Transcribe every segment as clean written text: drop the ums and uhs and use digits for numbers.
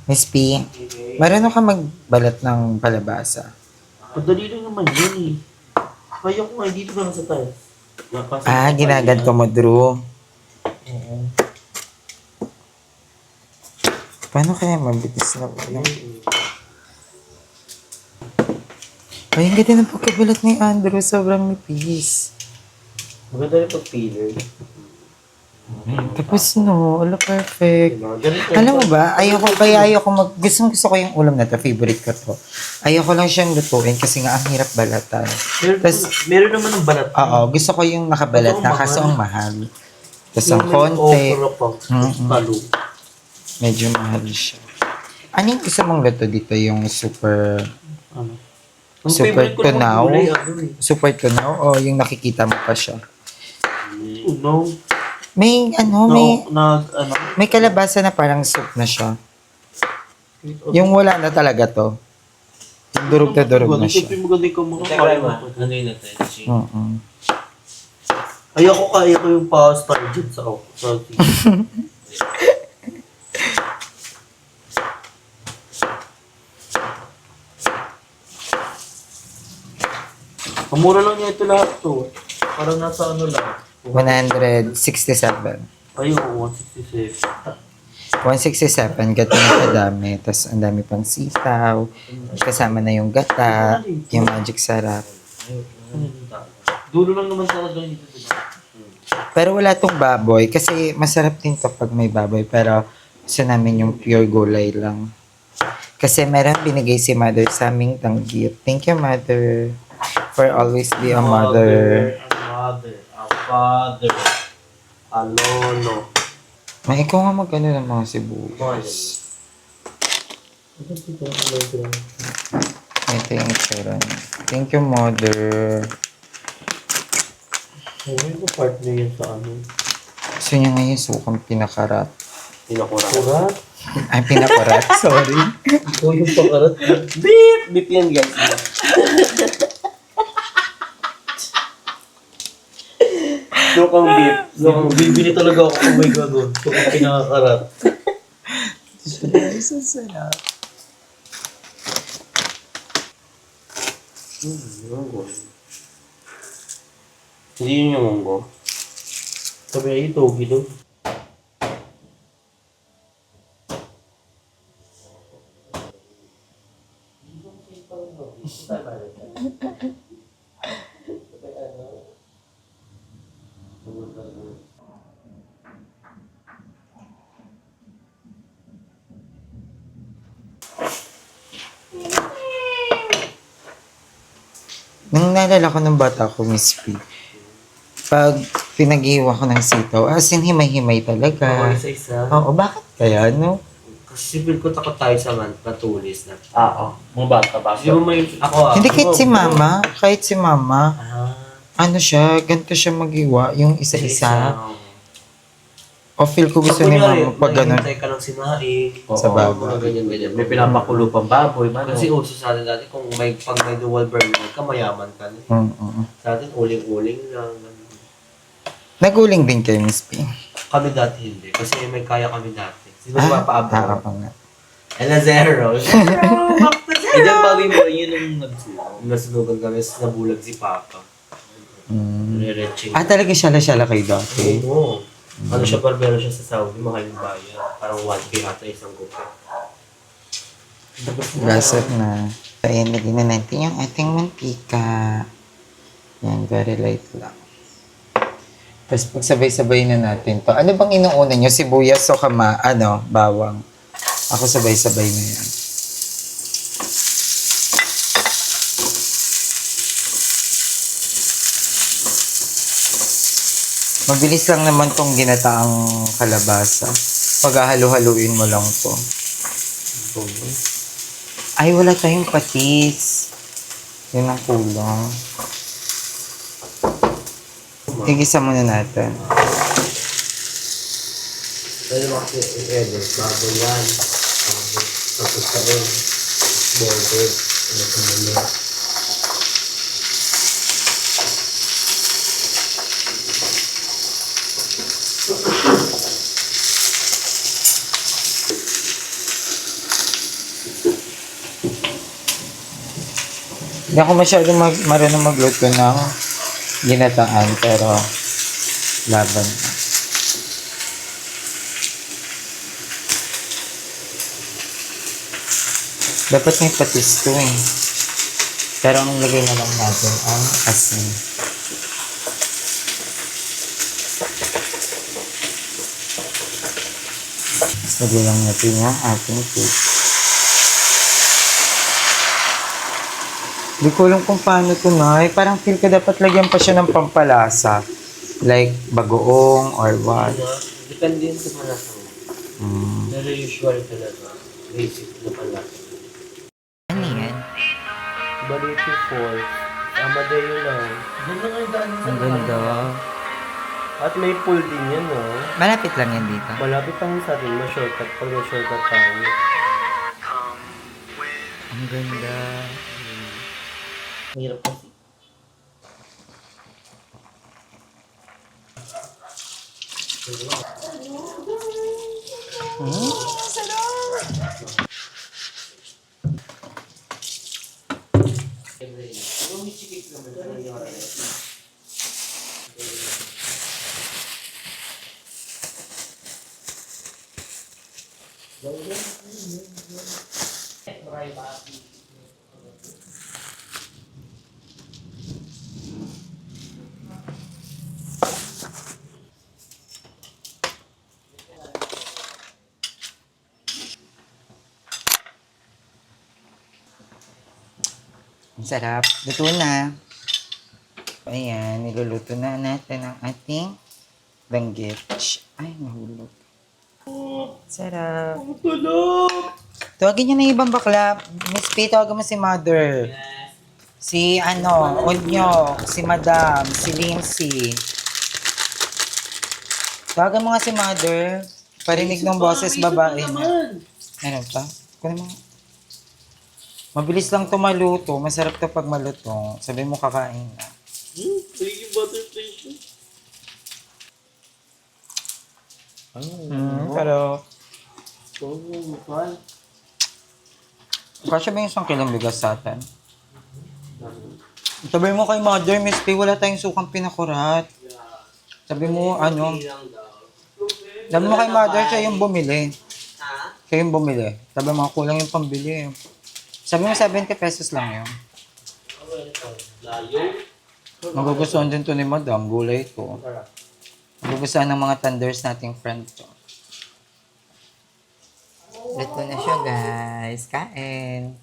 Miss P, marunong ka magbalat ng palabasa. Madali lang naman yun eh. Kaya ko nga, dito lang sa tayo. Ginaganto mo, Drew. Oo. Paano kaya mabitis na ulam? Ay, ang ganda ng pagkabalat ni Andrew. Sobrang nipis. Maganda rin pag-filler. Tapos no, ala perfect. Diba? Ganito. Alam mo ba, gustong gusto ko yung ulam na to, favorite ko to. Ayoko lang siyang lutuin kasi nga ang hirap balatan. Meron naman ng balat. Oo, gusto ko yung nakabalat na kaso ang mahal. Tapos ang konti, Okra pa. Palu. medyo mahal siya. Ano yung gusto mong luto dito? Yung super, Ano? Ang super favorite ko naman tunaw? gulay, ano eh. Super tunaw o yung nakikita mo pa siya? Unaw. May Ano? may kalabasa na parang soup na siya. Yung wala na talaga to. Yung durog na durog na siya. Siyempre maganda ikaw makakain mo. Ano yun natin? Oo. Kaya ko yung pasta dyan sa Kamura lang niya ito lahat to. Parang nasa ano lang. 167. Ayun, 166. 167, gato na kadami. Tapos ang dami pang sitaw. Kasama na yung gata, yung magic sarap. Dulo lang naman talaga dito. Pero wala tong baboy kasi masarap din to pag may baboy. Pero gusto namin yung pure gulay lang. Kasi meron binigay si mother sa aming tanggit. Thank you, mother. For always be a mother. A father, a lolo. May ikaw nga magkano ng mga sibuyas. Ito yung itsura niya. Thank you, mother. Ano yung part na yun sa ano? Gusto niya nga yung sukang pinakarat. Pinakurat? Ay, pinakarat. Sorry. Ikaw yung pakarat. Beep! Beep yan guys. Sukang beep. Bibili talaga ako kung may gano'n. Sukang pinakarat. Isa sarap. Hindi yun yung munggo. Sabi na ito, gito. Nung naalala ko ng bata ko, Miss P, pag pinag-iwa ko ng sitaw, as in himay-himay talaga. Isa-isa. Oo, bakit kaya, no? Kasi feel ko takot tayo sa matulis na. Oo. Mga bata ba? Hindi mo may... Ako Hindi kahit si mama, ano siya, ganito siya mag-iwa, yung isa-isa. O feel ko gusto ni mama pag ganun. May ka lang sinaing. Sa baboy. Mga ganyan-ganyan. May pinapakulo pang baboy. Kasi uso sa atin dati, kung pag may dual burner ka, mayaman ka na. Sa atin, uling-uling lang. Naguling din kayo, Miss P. Kami dati hindi. Kasi may kaya kami dati. Sino ba paabot? pa nga. Ela zero. Hindi ang baboy mo, yun ang nagsulo. Nasunugan kami, nabulag si Papa. Nire-retching. Talaga siyala-siyala kayo dati. Oo. Ano siya, barbero siya sa Saudi, mahal yung bayan. Parang 1K ata isang gupo. Gasot na. So, ayan, lagyan na natin yung ating mantika. Yan, very light lang. Tapos pagsabay-sabay na natin to. Ano bang inuuna nyo? Sibuyas o bawang? Ako sabay-sabay na yan. Mabilis lang naman tong ginataang kalabasa. Pag-halo-haluin mo lang to. Ay, wala tayong patis. Yun ang kulang. Igisa muna natin. Pwede mo kasi i-edit. Bago yan. Tapos ka rin. Border. Ano ka muna. Hindi ako masyadong marunong magluto ng ginataan, pero laban. Dapat may patis to eh. Pero ang lagay na lang natin ang asin. Tapos lagay lang natin yung ating cake. Hindi ko alam kung paano ito na. Parang feel ko dapat lagyan pa siya ng pampalasa. Like bagoong or what. Depende yun sa malasa mo. Pero usual talaga. Basic na malasa. Ano yan? Baliti Falls. Amadeo lang. Ganda nga yung daan sa Ang ganda. At may pool din yan, no? Malapit lang yan dito. Malapit lang sa atin, ma-shortcut. Pag ma-shortcut tayo. Ang ganda. Hirap kasi. Ang sarap. Luto na. Ayan, niluluto na natin ang ating danggit. Ay, nahulog. Sarap. Tawagin niyo na yung ibang bakla. Miss P, tawagan mo si Mother. Si Onyo, si Madam, si Lindsay. Tawagan mo nga si Mother. Parinig ng boses babae na. Meron pa? Kunin mo. Mabilis lang to maluto. Masarap to pag maluto. Sabi mo kakain na. Sige, butterfly ko. Pero, Oo, mahal. kasya ba yung isang kilong bigas sa atin? Sabi mo kay Mother, Miss P, wala tayong sukang pinakurat. Sabi mo, sabi mo kay Mother, siya yung bumili. Siya yung bumili. Sabi mo, kulang yung pambili. Sabi mo, 70 pesos lang yun. Magugustuhan din to ni Madam, gulay to. Magugustuhan ng mga thunders nating friend to. Ito na siya, guys. Kain.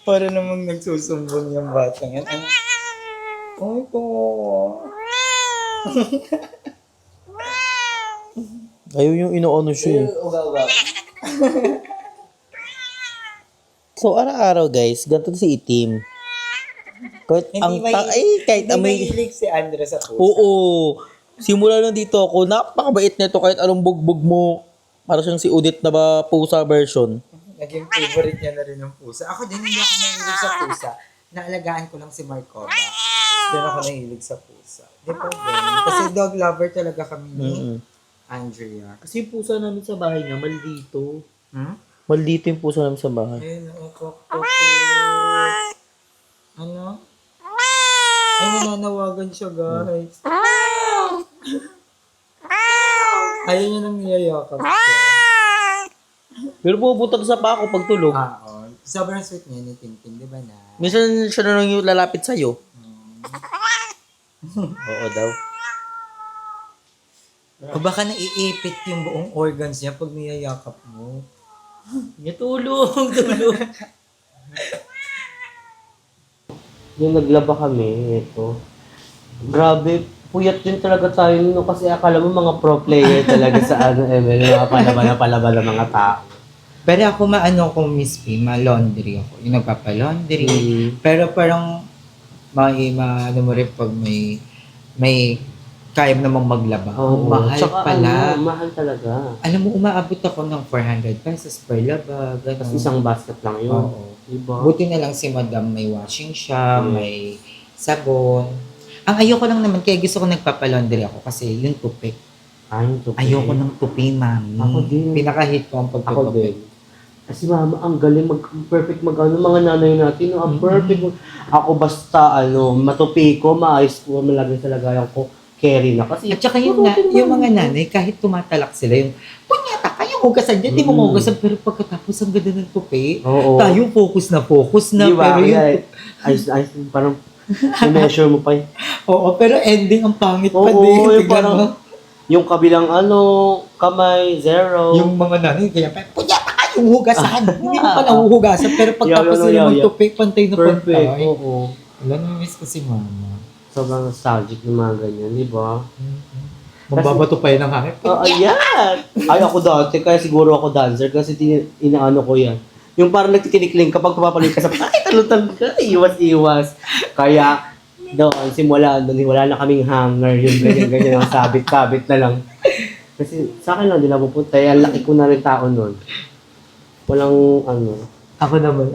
Para namang nagsusumbong yung batang yan. Ay ko. Ayaw yung ino-ano siya eh. Ugaw-ugaw. So, araw-araw guys, ganito si Itim. Kahit amoy... mahilig si Andra sa pusa. Oo. Simula nung dito ako, napakabait nito kahit anong bugbog mo. Para siyang si Udit na ba pusa version. Naging favorite niya na rin ng pusa. Ako din, hindi ako nahilig sa pusa. Naalagaan ko lang si Marcova. Doon ako nahilig sa pusa. Di ba din? Kasi dog lover talaga kami ni Andrea. Kasi yung pusa namin sa bahay niya, maldito. Hmm? Maldito yung pusa namin sa bahay. Ayun, ano? Ay, nananawagan siya, guys. Ayaw niya nang niyayakap siya. Pero pumubutag sa pa ako pag tulog. Oo. Sobrang sweet niya ni Tintin, di ba na? Minsan siya na lang yung lalapit sa'yo. Oo daw. O baka naiipit yung buong organs niya pag niyayakap mo. Tulong. Yung naglaba kami, ito. Grabe, puyat din talaga tayo nino kasi akala mo mga pro player talaga sa ML, mga palaban ng mga tao. Pero ako kung Miss P, ma-laundry ako. Yung nagpapa-laundry. Pero parang ano mo rin pag may kaya namang maglaba. Oo. Mahal Tsaka pala. mahal talaga. Alam mo, umaabot ako ng 400 pesos per laba. Ganun. Tapos isang basket lang yun. Oo. Diba? Buti na lang si Madam may washing siya, may sabon. Ang ayoko lang naman, kaya gusto ko nagpapa-laundry ako kasi yung tupik. Ay, ito. Ayoko ng tupi, mami. Ako din. Pinaka-hit ko ang Ako pagtutupik. din. Kasi mama, ang galing perfect mag-ano, mga nanay natin, no? Ang perfect. Ako basta, matupi ko, maayos ko, malagay sa lagayan ko, carry na. Kasi, At saka yung mga nanay, kahit tumatalak sila, yung, punyata kayo, hugasan dyan, di mo hugasan. Pero pagkatapos, ang ganda ng tupi, Oo. tayo focus na. Di ba? Pero yung, Ayos, parang, i-measure mo pa yun. oo, pero ending, ang pangit pa Oo, din. yung Tignan parang, mo. yung kabilang kamay, zero. Yung mga nanay, kaya pa, punyata kayo, hugasan. Hindi mo pa nahuhugasan, pero pagtapos Yaw, nila yaw, yaw. magtupi, pantay na Perfect, pantay. oo. Wala na miss ko si mama. Sobrang nostalgic ng mga ganyan, di ba? Mababato pa yun ang hangin. Ayan! Ay, ako dati, kaya siguro ako dancer kasi inaano ko yan. Yung parang nagtitinikling kapag pumapalit ka sa ay, talon-talon ka, iwas-iwas. Kaya, doon, simula doon, wala na kaming hanger, yung ganyan-ganyan, ang sabit-kabit na lang. Kasi sa akin lang, di na pupunta. Ang laki ko na rin tao noon. Walang, Ako naman,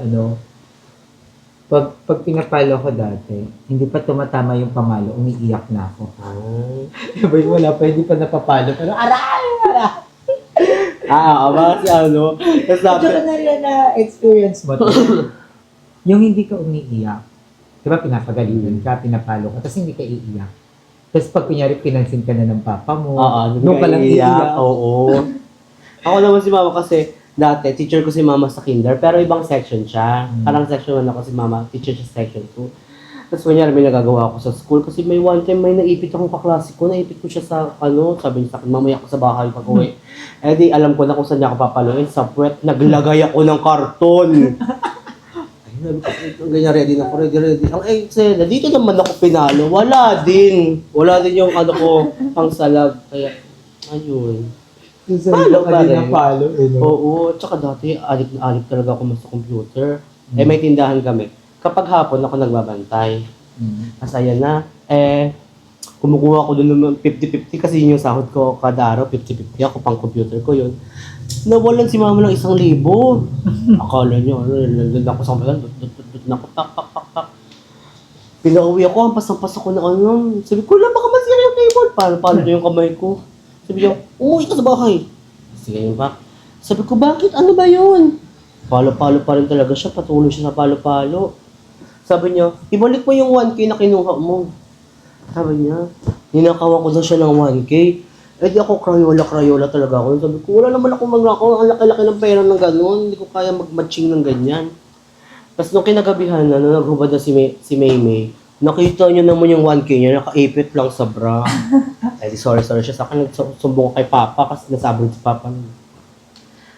pag pinapalo ko dati, hindi pa tumatama yung pamalo, umiiyak na ako. Diba yung wala pa, hindi pa napapalo, pero aray! kasi tapos At saka na-experience mo to. Yung hindi ka umiiyak, di ba pinapagalitan ka, pinapalo ka, tapos hindi ka iiyak. Tapos pag kunyari pinansin ka na ng papa mo, nung palang iiyak. Oo. Ako naman si mama kasi, dati, teacher ko si mama sa kinder, pero ibang section siya. Parang section 1 ako si mama, teacher siya sa section 2. Tapos kunyari may nagagawa ako sa school kasi may one time may naipit akong kaklase ko, naipit ko siya sa sabi niya sa akin, mamaya ako sa bahay pag uwi. Eh di alam ko na kung saan niya ako papaluin, sa puwet, naglagay ako ng karton. Ay, ganyan, ready na ako, ready. Ang eksena, dito naman ako pinalo, wala din yung ko, pang salab. Kaya, ayun. Palo ka din ng palo. Oo, tsaka dati, alik na alik talaga ako sa computer. Eh, may tindahan kami. Kapag hapon ako nagbabantay. Masaya na. Kumukuha ko doon ng 50-50 kasi yun yung sahod ko kada araw, 50-50 ako pang computer ko yun. Nawalan si mama ng 1,000. Akala niyo, nandun ako sa kapalan, dut na ako, pak. Pinauwi ako, hampas-hampas ako na Sabi ko, baka masira yung keyboard. Paano yung kamay ko? Sabi niya, umuwi ka sa bahay. Sige yun pa. Sabi ko, bakit? Ano ba yun? Palo-palo pa rin talaga siya, patuloy siya sa palo-palo. Sabi niya, ibalik mo yung 1K na kinuha mo. Sabi niya, ninakawan ko daw siya ng 1K. Eh di ako krayola talaga ako. Sabi ko, wala naman ako ang laki-laki ng pera ng gano'n. Hindi ko kaya mag-matching ng ganyan. Tapos nung kinagabihan na, nung naghubad na si Maymay, nakita niyo naman yung 1K niya, nakaipit lang sa bra. Eh di sorry siya sa akin, nagsumbong kay Papa kasi nasabog si Papa niya.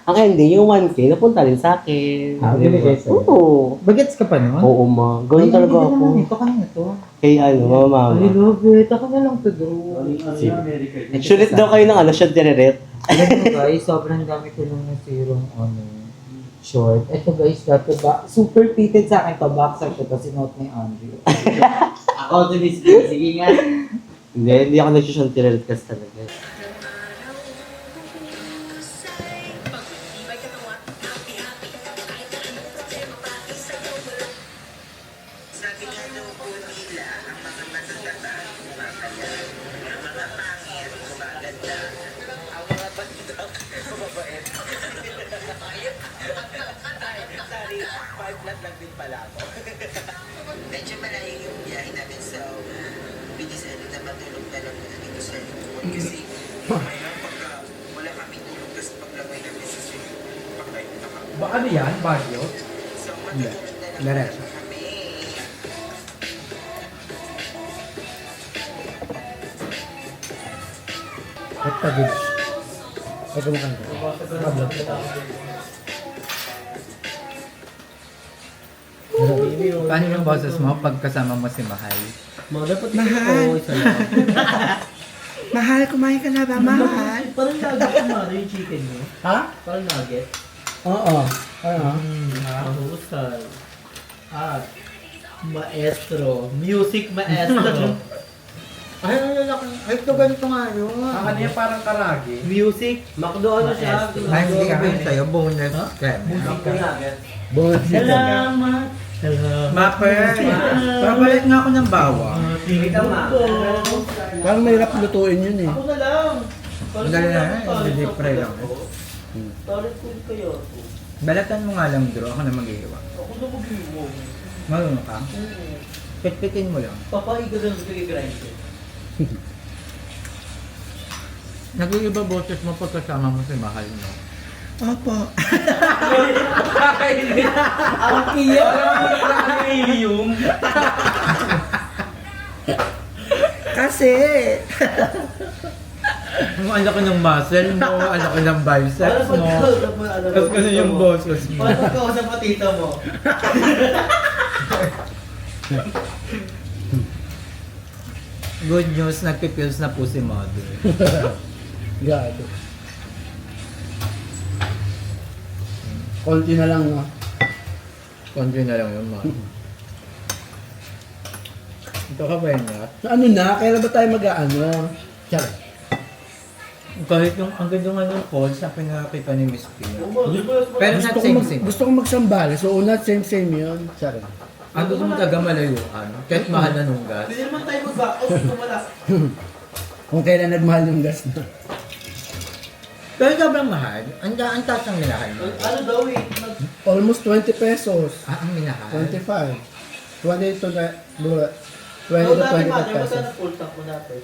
Ang ending, yung 1K, napunta rin sa akin. Binigay sa'yo? Oo. Bagets ka pa nun? Oo, ma. Ganun talaga ako. Ito ka na ito. Kay mama. I love it. Ako na lang to do. Sulit daw kayo ng siya tineret. Alam mo guys, sobrang dami ko nung nasirong short. Ito guys, dati ba, super fitted sa akin to. Boxer ko to, sinuot ni Andre. Ako, sige nga. Hindi ako nagsisyon tineret kasi talaga. Medyo malayo yung biyahe namin, so we decided na matulog na lang muna dito sa airport kasi mamaya pagka wala kami tulog, tapos paglagay namin sa swimming pool, pagkain na kami. Ba ano yan? Baguio? So matulog na lang Diretso. kami. Ba't pagod? Ay, kumakanta. Mablog ko. Paano yung boses mo pag kasama mo si Mahal? Dapat Mahal. isa lang. Mahal, kumain ka na ba, mahal? Parang nugget yung chicken mo. Ha? Parang nugget. Oo. Mahusay. At maestro. Music maestro. Ay, ito ganito nga yun. Kanya parang karagi. Music. Makdo siya. Ay, hindi ka kayo sa'yo. Bonus. Music nugget. Bonus. Salamat. Salamat. Maper. Papalit nga ako ng bawang. Tingin ka ma. Parang mahirap lutuin yun eh. Ako na lang. Ang galing na. Hindi fry lang. Toilet food kayo. Balatan mo nga lang, Drew. Ako na mag-iiwa. Ako na mag-iwa. Marunong ka? Pitpitin mo lang. Papaiga lang sa grind ko. Nag-iiba boses mo pagkasama mo si mahal mo. Opo. Ang kiyo! Ang helium. Kasi, Ang laki ng muscle mo, ang laki ng biceps mo. Tapos ano yung boses mo. Paano ka sa patita mo? Good news, nagpipills na po si mother. Gado. Konti na lang, no? Konti na lang yun, mother. Ito ka ba yun na? Ano na? Kailan ba tayo mag-ano? Char. Kahit yung, ang ganda nga ng calls na pinakita ni Miss Pia. Pero not Gusto ko, same. gusto ko magsambales. So, not same yun. Char. Ang gusto mo taga malayuan. Kahit mahal na nung gas. Hindi naman tayo mag-back-off kung wala. Kung kailan nagmahal yung gas na. Pero sobrang mahal. Ang taas ng minahal mo. Ano daw eh? Almost 20 pesos. Ah, ang minahal. 25. 20 to 20 So, to dati 25 mother, pesos. magkano full tank mo dati?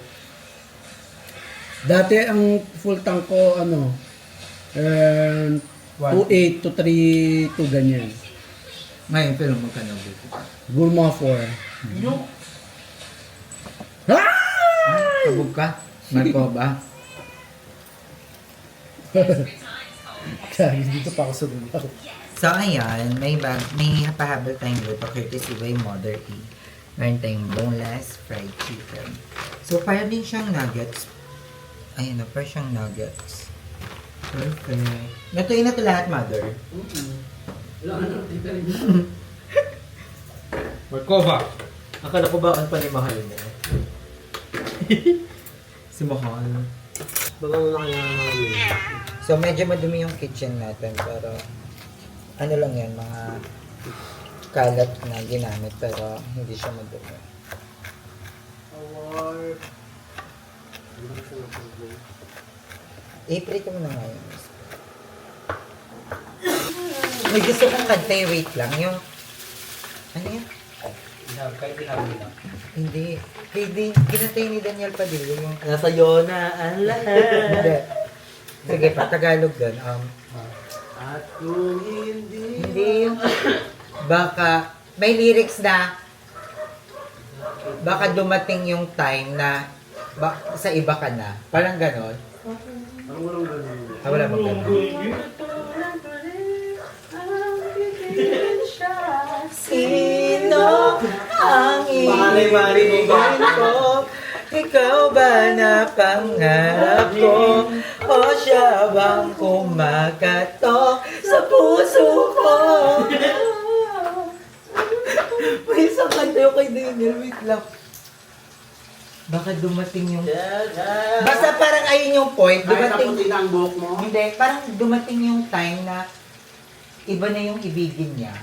Dati ang full tank ko, ano, 2.8 to 3.2 ganyan. Ngayon, pero magkano dito? Siguro mga 4. Yung Kabog ka? Marco ba? Kaya dito pa ako sa dulo. So, ayan, may pahabol tayong luto courtesy by Mother E. Meron tayong boneless fried chicken. So, para din siyang nuggets. Ayun na, para siyang nuggets. Perfect. Natuloy na ito lahat, Mother. Marco ba? Akala ko ba ang panimahal mo? Si Mahal. Baka mo na kaya namin. So, medyo madumi yung kitchen natin, pero ano lang yan, mga kalat na ginamit, pero hindi siya madumi. I-prito mo na ngayon. May gusto kong kanta, wait lang, yung ano yan? kahit inabi na. Hindi. Kinantay ni Daniel Padilla yung Nasa iyo na ang lahat. hindi. Sige, pa Tagalog doon. At kung hindi... Hindi yung baka may lyrics na baka dumating yung time na sa iba ka na. Parang ganon. Ah, wala bang ganon? Sino ang ibigin ko? Ikaw ba na pangarap ko? O siya bang kumakatok sa puso ko? May isang kanta yung kay Daniel, wait lang. Baka dumating yung... Basta parang ayun yung point. Dumating... ang buhok mo. Hindi, parang dumating yung time na iba na yung ibigin niya.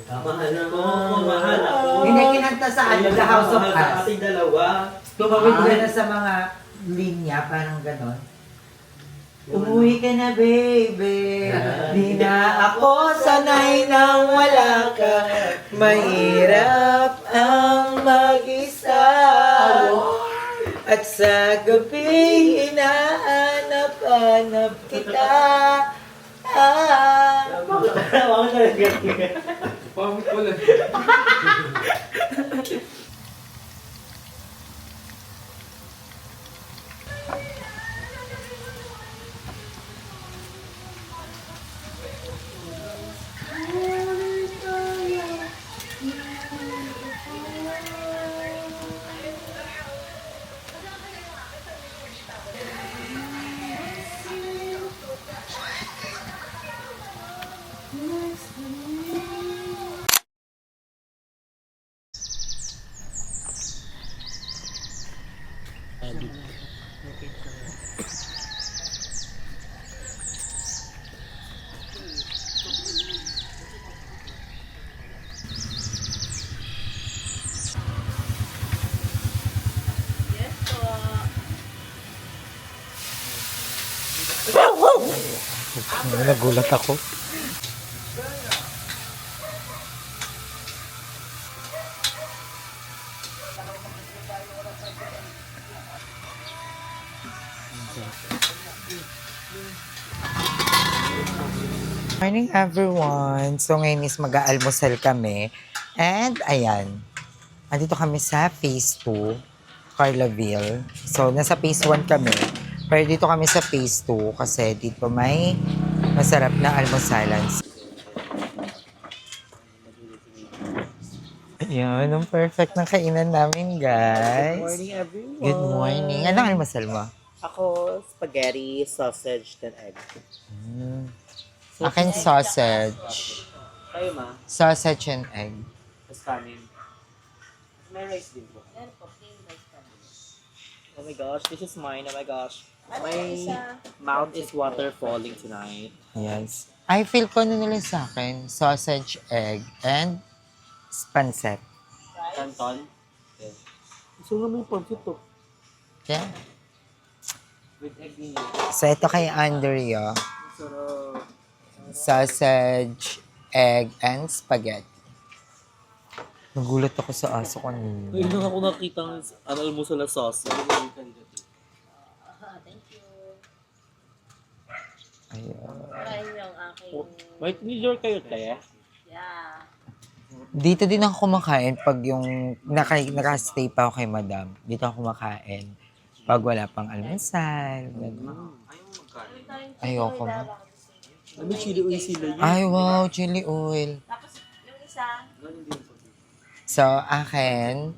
Mahal ako, mahal ako. Hindi kinanta sa ano, The House of Us. Ating dalawa. Tumawid ka na sa mga linya, parang ganon. Umuwi ka na, baby. Di na ako sanay nang wala ka. Mahirap ang mag-isa. At sa gabi, hinahanap-hanap kita. Nagulat ako. Morning everyone! So ngayon is mag-aalmusal kami. And ayan, andito kami sa phase 2, Carlaville. So nasa phase 1 kami. Pero dito kami sa phase 2 kasi dito may masarap na almusalan. Ayan, ang perfect ng kainan namin, guys. Good morning, everyone. Good morning. Anong almusal mo? Ako, spaghetti, sausage, then egg. Akin sausage. Kayo, ma? Sausage and egg. Mas kanin. May rice din po. Oh my gosh, this is mine. Oh my gosh. My mouth is water falling tonight. Yes. I feel ko ano nila sa akin. Sausage, egg, and pancet. Canton. Okay. Gusto nga may pancit to. Yeah. With egg in So ito kay Andrea. Sarap. Sausage, egg, and spaghetti. Nagulat ako sa aso kanina. Ngayon lang ako nakita ng almusal na sauce. Ayan. May tinidor kayo, Taya? Dito din ako kumakain pag yung nakastay pa ako kay madam. Dito ako kumakain. Pag wala pang almusal. Ayoko mo. Ano chili oil sila yun? Ay, wow, chili oil. Tapos yung isa, So, akin,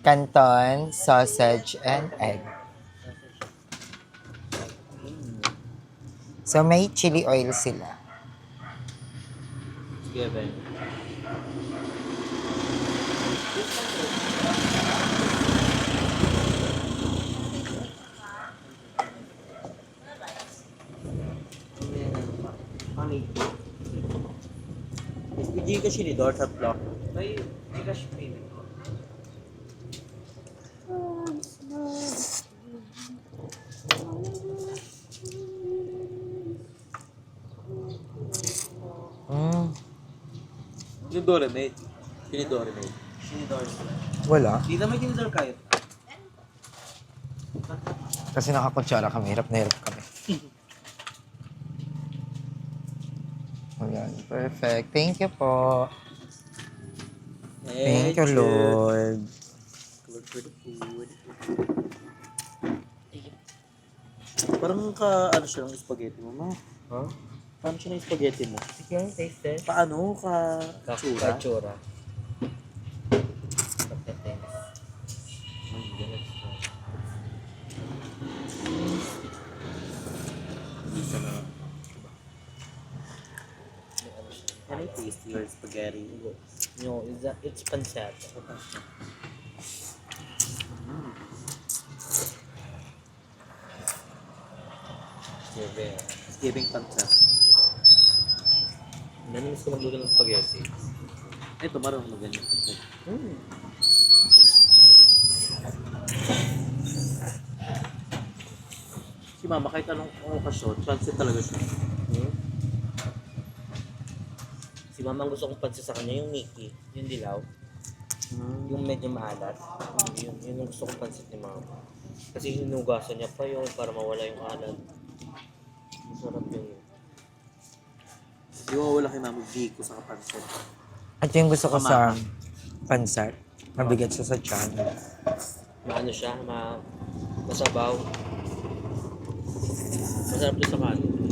canton, sausage, and egg. So, may chili oil sila. Sige, Ben. Hindi ka sinidor sa block. May Gcash payment ko. Sinidor made. Sinidor made. Tinidor. Wala. Di na may tinidor kayo. Kasi nakakutsara kami. Hirap na hirap kami. Ayan. Perfect. Thank you po. Thank you, Lord. Good for the food. Parang ano siya ng spaghetti mo, ma? Huh? Paano siya ng spaghetti mo? Sige, taste test. Paano tsura? Kachura. Can I taste your spaghetti? No, it's pancet. It's giving pancet. Nanimis ko magluto ng spaghetti. Ito, marunong mo ganyan pancet. Si mama, kahit anong okasyon, pancet talaga siya. Si mama ang gusto kong pansin sa kanya yung Mickey, yung dilaw, yung medyo maalat. Yun ang gusto kong pansin ni mama. Kasi hinugasan niya pa yun para mawala yung alat. Masarap yun. Di ba wala kay mama Vico sa pancet? At yung gusto ko sa pansat, mabigat siya sa tiyan. Maano siya, masabaw. Masarap doon sa kanin.